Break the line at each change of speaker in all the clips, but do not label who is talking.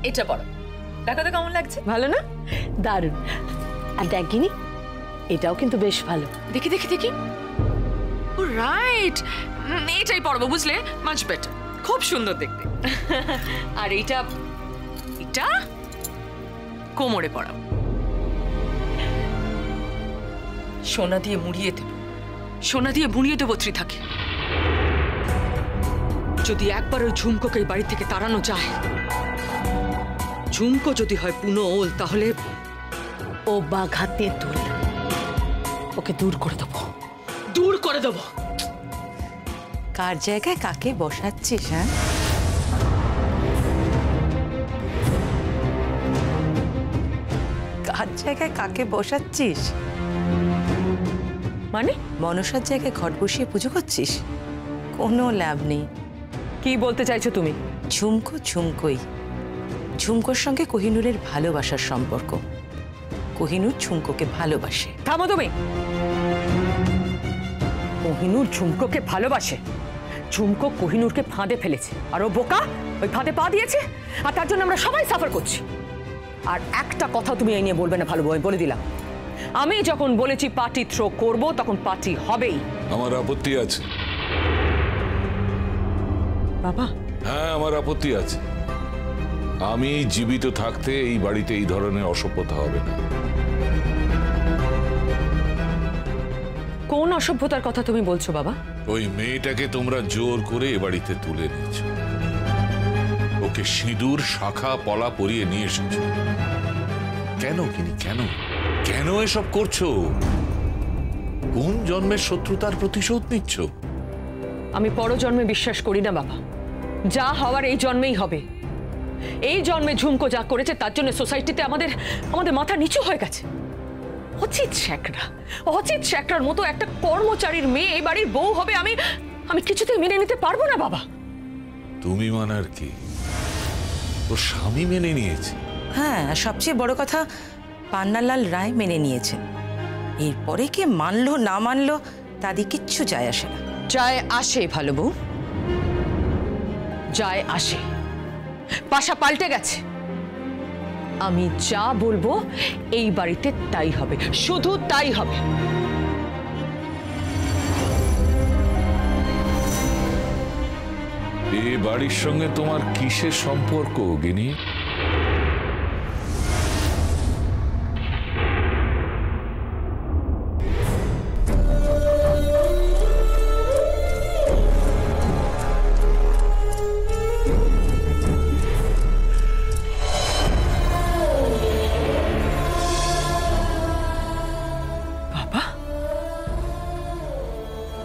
এটা পড়ো, দেখো তো কেমন লাগছে।
ভালো না? দারুণ। আর দেখিনি, এটাও কিন্তু বেশ ভালো।
দেখি দেখি দেখি। ও রাইট, এটাই পড়বো বুঝলে, মাচ বেটার, খুব সুন্দর দেখতে। আর এটা এটা কোমরে পড়াও, সোনা দিয়ে মুড়িয়ে দেব, সোনা দিয়ে মুড়িয়ে দেবো ত্রিথাকে। যদি একবার ওই ঝুমকোকে এই বাড়ি থেকে তাড়ানো যায়, ঝুমকো যদি হয় পুনো ওল, তাহলে
ও বাঘাতে তুল, ওকে দূর করে দেবো,
দূর করে দেবো।
কার জায়গায় কাকে বসাচ্ছিস? হ্যাঁ, কার জায়গায় কাকে বসাচ্ছিস?
মানে
মনসার জায়গায় ঘট বসিয়ে পুজো করছিস? কোনো লাভ নেই।
কি বলতে চাইছো তুমি?
ঝুমকো ঝুমকোই, ঝুমকোর সঙ্গে কোহিনূরের ভালোবাসার সম্পর্ক। কোহিনূর ঝুমকোকে ভালোবাসে।
থামো তুমি। কোহিনূর ঝুমকোকে ভালোবাসে? ঝুমকো কোহিনূরকে ফাঁদে ফেলেছে, আর ও বোকা ওই ফাঁদে পা দিয়েছে, আর তার জন্য আমরা সবাই সাফার করছি। আর একটা কথা তুমি এই নিয়ে বলবে না, ভালো বলে দিলাম। আমি যখন বলেছি পার্টি থ্রো করব, তখন পার্টি হবেই।
আমার আপত্তি আছে
বাবা।
হ্যাঁ, আমার আপত্তি আছে। আমি জীবিত থাকতে এই বাড়িতে এই ধরনের অসভ্যতা হবে না।
কোন অসভ্যতার কথা তুমি বলছো বাবা?
ওই মেয়েটাকে তোমরা জোর করে এ বাড়িতে তুলে নিয়েছ, ওকে সিঁদুর শাখা পলা পরিয়ে নিয়ে এসেছ। কেন কিনি, কেন কেন এসব করছো? কোন জন্মের শত্রুতার প্রতিশোধ নিচ্ছ?
আমি পরজন্মে বিশ্বাস করি না বাবা। যা হওয়ার এই জন্মেই হবে। এই জন্মে ঝুমকো যা করেছে তার জন্য সোসাইটিতে আমাদের মাথা নিচু হয়ে গেছে। অচিত শেখরার মতো একটা কর্মচারীর মেয়ে এই বাড়ির বউ হবে, আমি কিছুতেই মেনে নিতে পারবো না বাবা।
তুমি মানার কি? ওর স্বামী মেনে নিয়েছে।
হ্যাঁ, সবচেয়ে বড় কথা পান্নালাল রায় মেনে নিয়েছেন। এরপরে কে মানলো না মানলো তাদের কিচ্ছু যায় আসে না।
যায় আসে ভালো বউ, যায় আসে। পাশা পাল্টে গেছে। আমি যা বলবো এই বাড়িতে তাই হবে, শুধু তাই হবে।
এই বাড়ির সঙ্গে তোমার কিসের সম্পর্ক গিনি?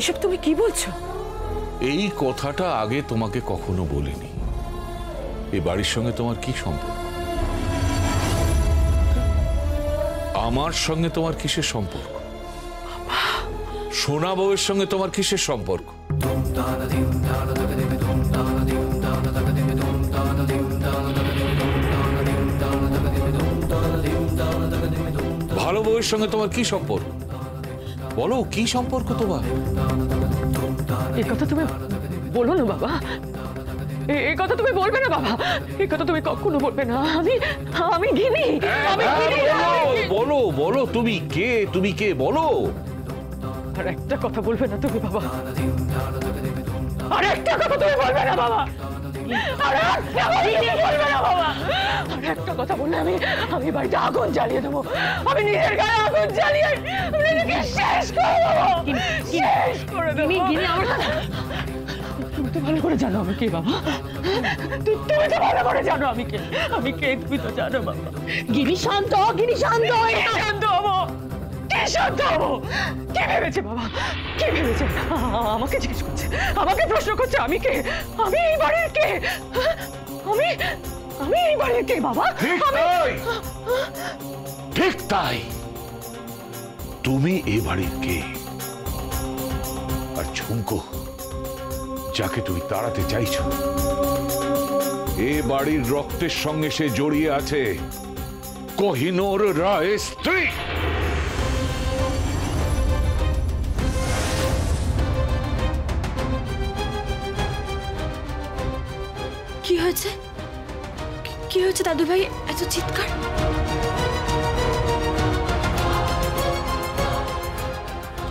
এসব তুমি কি বলছো?
এই কথাটা আগে তোমাকে কখনো বলিনি। এই বাড়ির সঙ্গে তোমার কি সম্পর্ক? আমার সঙ্গে তোমার কিসের সম্পর্ক? সোনা বউয়ের সঙ্গে তোমার কিসের সম্পর্ক? ভালো বউয়ের সঙ্গে তোমার কি সম্পর্ক? বলো, কি সম্পর্ক তোমার?
এই কথা তুমি বলো না বাবা, এই কথা তুমি বলবে না বাবা, এই কথা তুমি কখনো বলবে না। আমি গিনি।
বলো বলো, তুমি কে? তুমি কে বলো?
আর একটা কথা বলবে না তুমি বাবা, আর একটা কথা তুমি বলবে না বাবা, আর একটা কথা বললে আমি বাড়িতে আগুন জ্বালিয়ে দেবো। আমি নিজের গায়ে আগুন জ্বালিয়ে নিজেকে শেষ করে দেবো, শেষ করে দেবো। তুমি তো ভালো করে জানো আমি কে বাবা, তুমি তো ভালো করে জানো আমি কে, আমি কে তুমি তো জানো বাবা। গিনি শান্ত, গিনি শান্ত, শান্ত হবো, কে শান্ত হবো? কে ভেবেছে বাবা, কে ভেবেছে? আমাকে জিজ্ঞেস করছে, আমাকে প্রশ্ন করছে আমি কে, আমি এই বাড়ির কে, আমি এই বাড়ির কে বাবা?
ঠিক তাই, তুমি এ বাড়ির কে। আর ঝুমকো যাকে তুমি তাড়াতে চাইছো, এ বাড়ির রক্তের সঙ্গে সে জড়িয়ে আছে কোহিনূর রায়ের স্ত্রী।
কি হয়েছে?
কি হয়েছে দাদু ভাই, এত চিৎকার?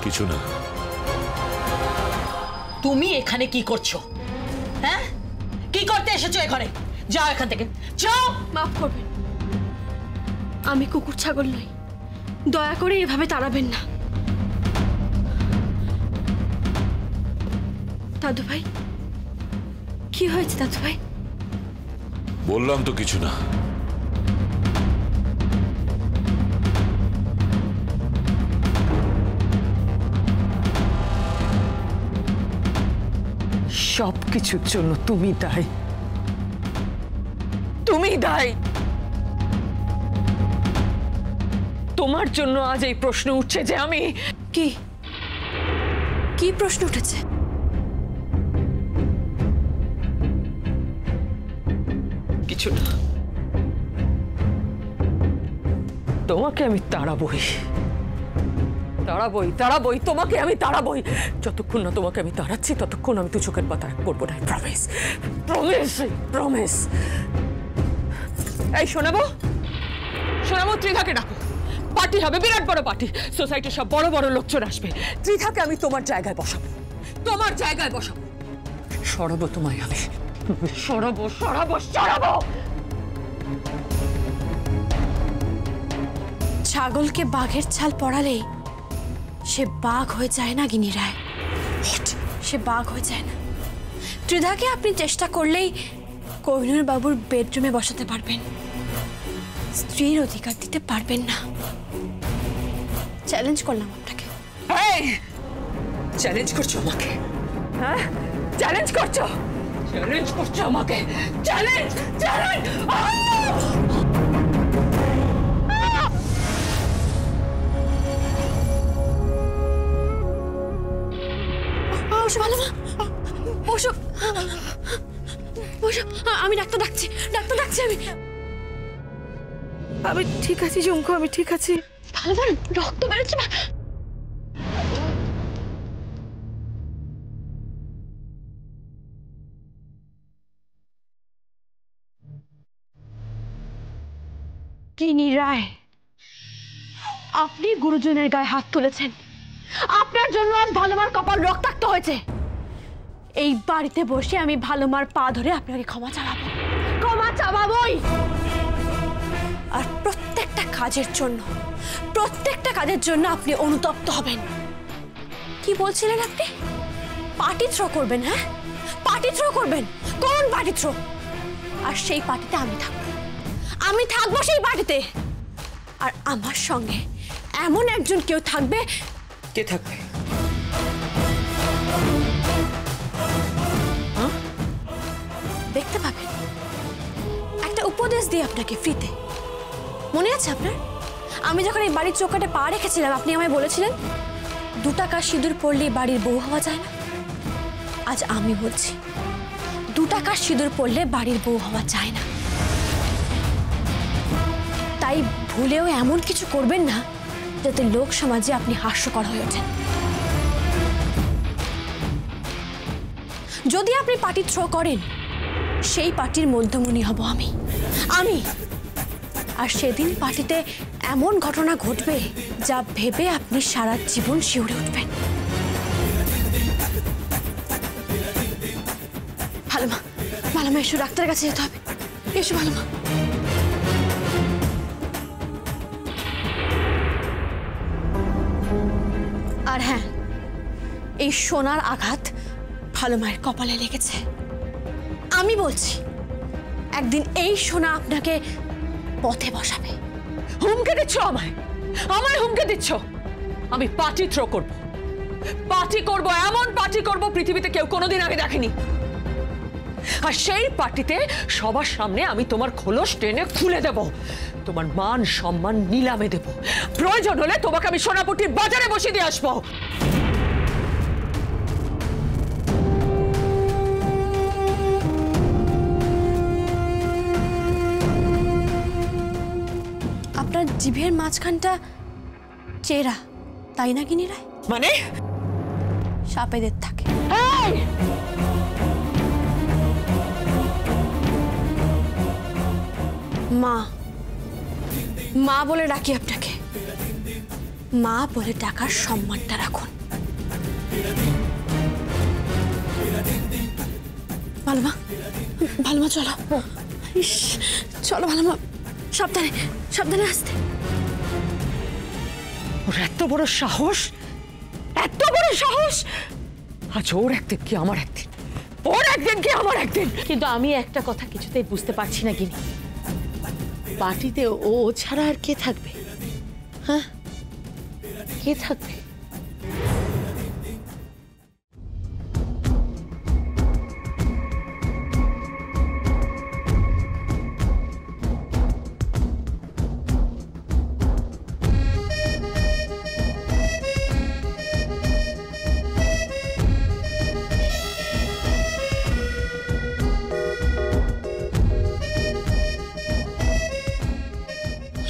কিছু না।
তুমি এখানে কি করছো? হ্যাঁ, কি করতে এসেছো এখানে? যাও এখান থেকে, যাও।
মাফ করবেন, আমি কুকুর ছাগল নই, দয়া করে এভাবে তাড়াবেন না। দাদু ভাই, কি হয়েছে দাদু ভাই?
বললাম তো কিছু না।
সব কিছুর জন্য তুমি দায়ী, তুমি দায়ী। তোমার জন্য আজ এই প্রশ্ন উঠছে যে আমি
কি কি প্রশ্ন উঠেছে?
কিছু না, তোমাকে আমি তাড়াবই, তাড়াবই, তাড়াবই, তোমাকে আমি তাড়াবই। যতক্ষণ না তোমাকে আমি তাড়াচ্ছি ততক্ষণ আমি তো চোখের পাতা করবো না। Promise, promise, promise. এই শোনাবো, শোনাবো, ত্রিধাকে ডাকো, পার্টি হবে, বিরাট বড় পার্টি, সোসাইটির সব বড় বড় লোকজন আসবে। ত্রিধাকে আমি তোমার জায়গায় বসাবো, তোমার জায়গায় বসাবো, সরাবো তোমায় আমি, সরাবো, সরাবো, সরাবো।
ছাগলকে বাঘের ছাল পরালেই সে বাঘ হয়ে যায় না গিনি রায়, সে বাঘ হয়ে যায় না। ত্রিধাকে আপনি চেষ্টা করলেই কোহিনূর বাবুর বেডরুমে বসাতে পারবেন, স্ত্রীর অধিকার দিতে পারবেন না। চ্যালেঞ্জ করলাম আপনাকে।
এই চ্যালেঞ্জ করছো আমাকে? হ্যাঁ, চ্যালেঞ্জ করছো, চ্যালেঞ্জ করছো আমাকে, চ্যালেঞ্জ, চ্যালেঞ্জ।
ওসব ভালো মা, ওসব ওসব আমি ডাক্তার ডাকছি, ডাক্তার ডাকছি আমি। আমি ঠিক আছি ঝুমকো, আমি ঠিক আছি। ভালো ভালো রক্ত বেরোচ্ছে মা। গিনি রায়, আপনি গুরুজনের গায়ে হাত তুলেছেন, আপনার জন্য আজ ভালোমার কপাল রক্তাক্ত হয়েছে। এই বাড়িতে বসে আমি ভালোমার পা ধরে আপনাকে ক্ষমা চাওয়াবো, ক্ষমা চাওয়াবই। আর প্রত্যেকটা কাজের জন্য আপনি অনুতপ্ত হবেন। কি বলছিলেন আপনি? পার্টি থ্রো করবেন? হ্যাঁ, পার্টি থ্রো করবেন, কোন পার্টি থ্রো? আর সেই পার্টিতে আমি থাকবো সেই পার্টিতে। আর আমার সঙ্গে এমন একজন কেউ থাকবে।
কে থাকবে?
দেখতে পাবেন, একটা উপদেশ দিই আপনাকে ফ্রিতে। মনে আছে আপনার, আমি যখন এই বাড়ির চৌকাটে পা রেখেছিলাম আপনি আমায় বলেছিলেন 2 টাকা সিঁদুর পড়লেই বাড়ির বউ হওয়া যায় না। আজ আমি বলছি 2 টাকা সিঁদুর পড়লে বাড়ির বউ হওয়া যায় না। তাই ভুলেও এমন কিছু করবেন না যাতে লোক সমাজে আপনি হাস্যকর হয়ে ওঠেন। যদি আপনি পার্টি থ্রো করেন, সেই পার্টির মধ্যমণি হব আমি। আর সেদিন পার্টিতে এমন ঘটনা ঘটবে যা ভেবে আপনি সারা জীবন শিউরে উঠবেন। ভালোমা, ভালোমা এসো, ডাক্তারের কাছে যেতে হবে। এসো ভালোমা। আর হ্যাঁ, এই সোনার আঘাত ভালো মায়ের কপালে লেগেছে। আমি বলছি একদিন এই সোনা আপনাকে পথে বসাবে।
হুমকে দিচ্ছ আমায়? আমায় হুমকে দিচ্ছ? আমি পার্টি থ্রো করব, পার্টি করব, এমন পার্টি করব পৃথিবীতে কেউ কোনোদিন আগে দেখেনি। আর সেই পার্টিতে সবার সামনে আমি তোমার খোলস টেনে খুলে দেব, তোমার মান সম্মান নিলামে দেব। প্রয়োজন হলে তোমাকে আমি সোনাপট্টির বাজারে বসিয়ে দিয়ে আসবো।
আপনার জিভের মাঝখানটা চেরা, তাই না গিনি রায়?
মানে
সাপেদের থাকে।
এই!
মা, মা বলে ডাকি আপনাকে। মা বলে ডাকার সম্মানটা রাখুন। ভালো মা, ভালো মা, চলো। ইস, চলো ভালো মা, সাবধানে সাবধানে আসতে।
ওর এত বড় সাহস, এত বড় সাহস! আজ ওর একদিন কি আমার একদিন, ওর একদিন কি আমার একদিন।
কিন্তু আমি একটা কথা কিছুতেই বুঝতে পারছি না গিনি, পার্টিতে ও ছাড়া আর কে থাকবে? হ্যাঁ, কে থাকবে?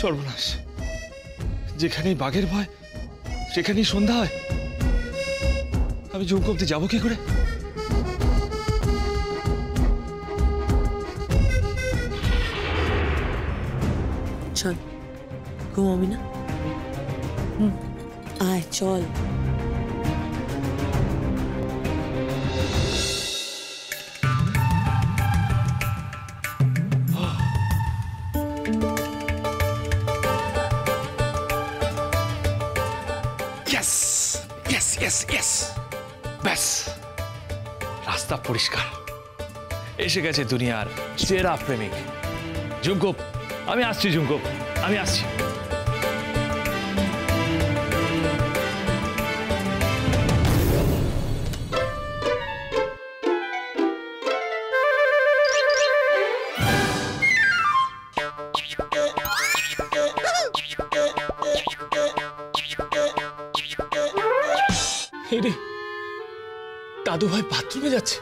সর্বনাশ, যেখানেই বাঘের ভয় সেখানেই সন্ধ্যা হয়। আমি ঝুমকো অব্দি যাবো কি করে?
চল, ঘুমাবি না? আয় চল।
ব্যাস, রাস্তা পরিষ্কার। এসে গেছে দুনিয়ার সেরা প্রেমিক ঝুমকো। আমি আসছি ঝুমকো, আমি আসছি। দাদু ভাই বাথরুমে যাচ্ছে।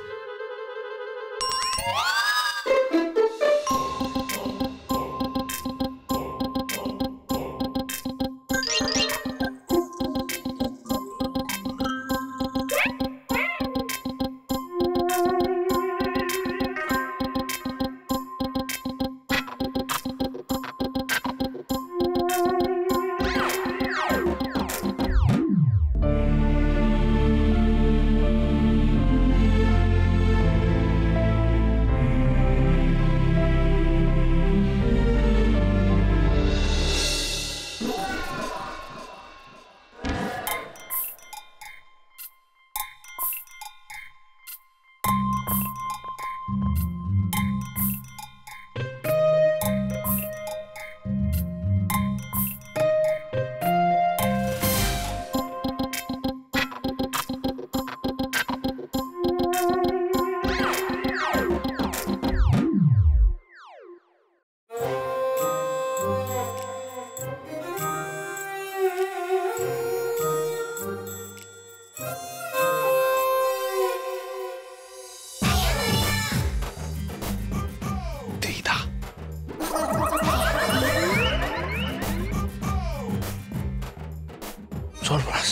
সর্বনাশ,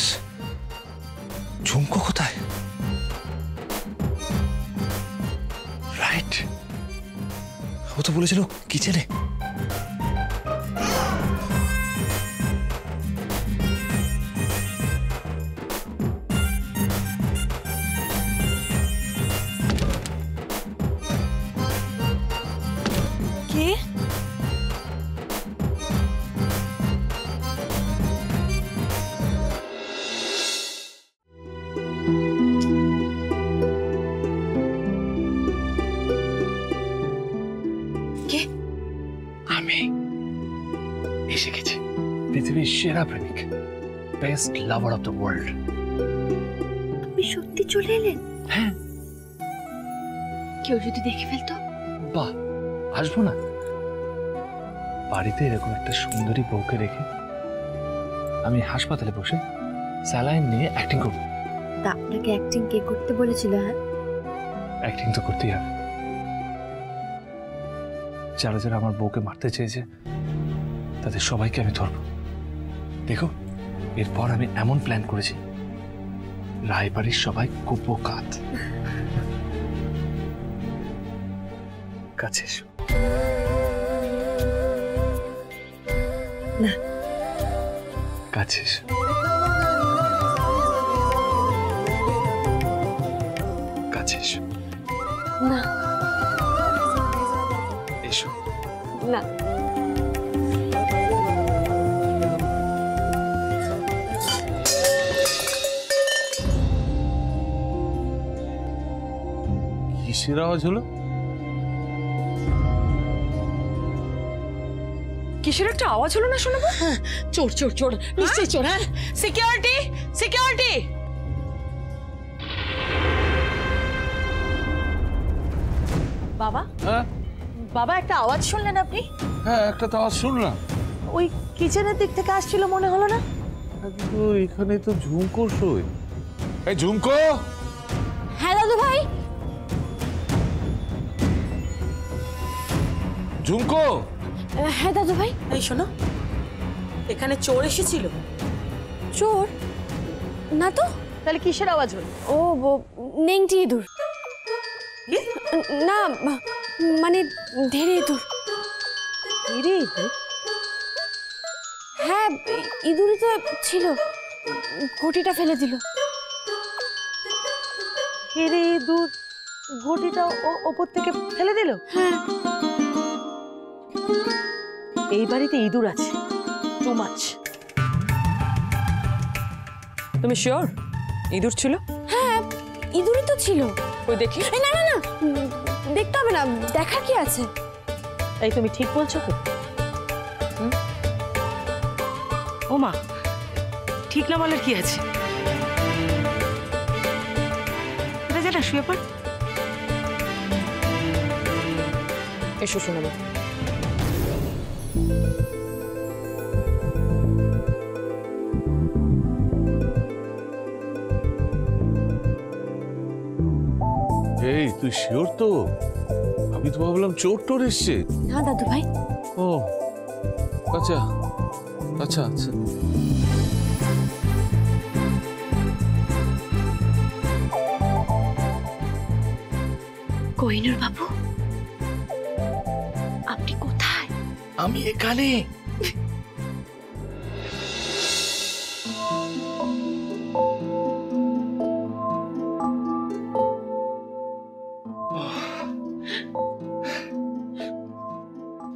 ঝুমকো কোথায়? রাইট, ও তো বলেছিল কিচেনে।
কে?
আমি এসে গেছি, পৃথিবীর সেরা প্রেমিক, best lover of the world.
আপনি সত্যি চলে এলেন?
হ্যাঁ।
কেউ যদি দেখে ফেলতো?
বাহ, আসবো না? বাড়িতে এরকম একটা সুন্দরী বউকে রেখে আমি হাসপাতালে বসে স্যালাইন নিয়ে অ্যাক্টিং করবো।
তা আপনাকে অ্যাক্টিং কে করতে বলেছিল? হ্যাঁ,
অ্যাক্টিং তো করতেই হবে। যারা যারা আমার বউকে মারতে চেয়েছে তাদের সবাইকে আমি ধরবো। দেখো, এরপর আমি এমন প্ল্যান করেছি, রায়বাড়ির সবাই কুপো কাত। কাছে এসো। কাছে এসো। কাছে এসো।
না
এসো।
না
কিসের আওয়াজ হলো?
কিসের একটা আওয়াজ হলো না শোনাবো?
চোর চোর চোর, নিশ্চয়ই চোর। হ্যাঁ, সিকিউরিটি সিকিউরিটি। বাবা,
হ্যাঁ
বাবা একটা আওয়াজ শুনলেন আপনি?
হ্যাঁ, একটা তো আওয়াজ শুনলাম।
ওই কিচেনের দিক থেকে আসছিল মনে হলো না?
কিন্তু এখানে তো ঝুমকো শোয়। এই ঝুমকো,
হ্যাঁ দাদু ভাই।
ঝুমকো।
হ্যাঁ দাদু ভাই।
এই শোনো, এখানে চোর এসেছিল।
চোর? না তো।
তাহলে কিসের আওয়াজ হলো?
ও নেংটি ইঁদুর। না মানে ধেড়ে ইঁদুর।
ধেড়ে ইঁদুর?
হ্যাঁ ইঁদুরই তো ছিল, ঘটিটা ফেলে দিল।
ধেড়ে ইঁদুর ঘটিটা ওপর থেকে ফেলে দিল?
হ্যাঁ।
এই বাড়িতে ইঁদুর আছে, টু মাচ।
তুমি শিওর ইঁদুর ছিল?
হ্যাঁ ইঁদুরই তো ছিল।
ওই দেখি।
এই না না না, দেখতে হবে না, দেখার কি আছে?
এই তুমি ঠিক বলছো তো?
ও মা, ঠিক না বলার কি আছে? যা শুয়ে পড়।
এসো শোনাবো।
এই তুই শিওর তো? আমি তো ভাবলাম চোর টোর এসছে।
না দাদু ভাই।
ও আচ্ছা আচ্ছা আচ্ছা।
কোহিনূর বাবু, আপনি কোথায়?
আমি এখানে।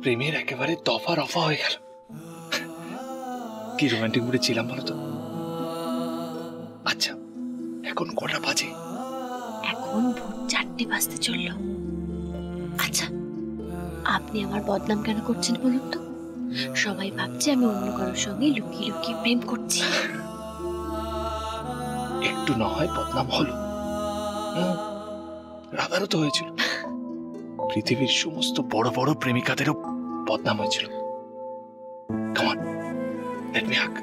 প্রেমের একেবারে দফা রফা হয়ে গেল। কি রোমান্টিক মুডে ছিলাম বলো তো? আচ্ছা এখন কটা বাজে?
এখন ভোর 4টে বাজতে চললো। আচ্ছা, আপনি আমার বদনাম কেন করছেন বলুন তো? সবাই ভাবছে আমি অন্য কারোর সঙ্গে লুকিয়ে লুকিয়ে প্রেম করছি।
একটু না হয় বদনাম হলো, রাধারও তো হয়েছিল। পৃথিবীর সমস্ত বড় বড় প্রেমিকাদেরও বদনাম হয়েছিল। Come on, let me hug.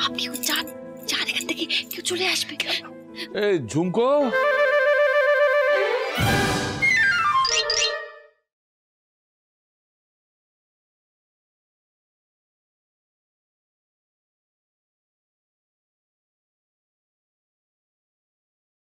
আপনি যান যান এখান থেকে, কেউ চলে আসবে।
এই ঝুমকো,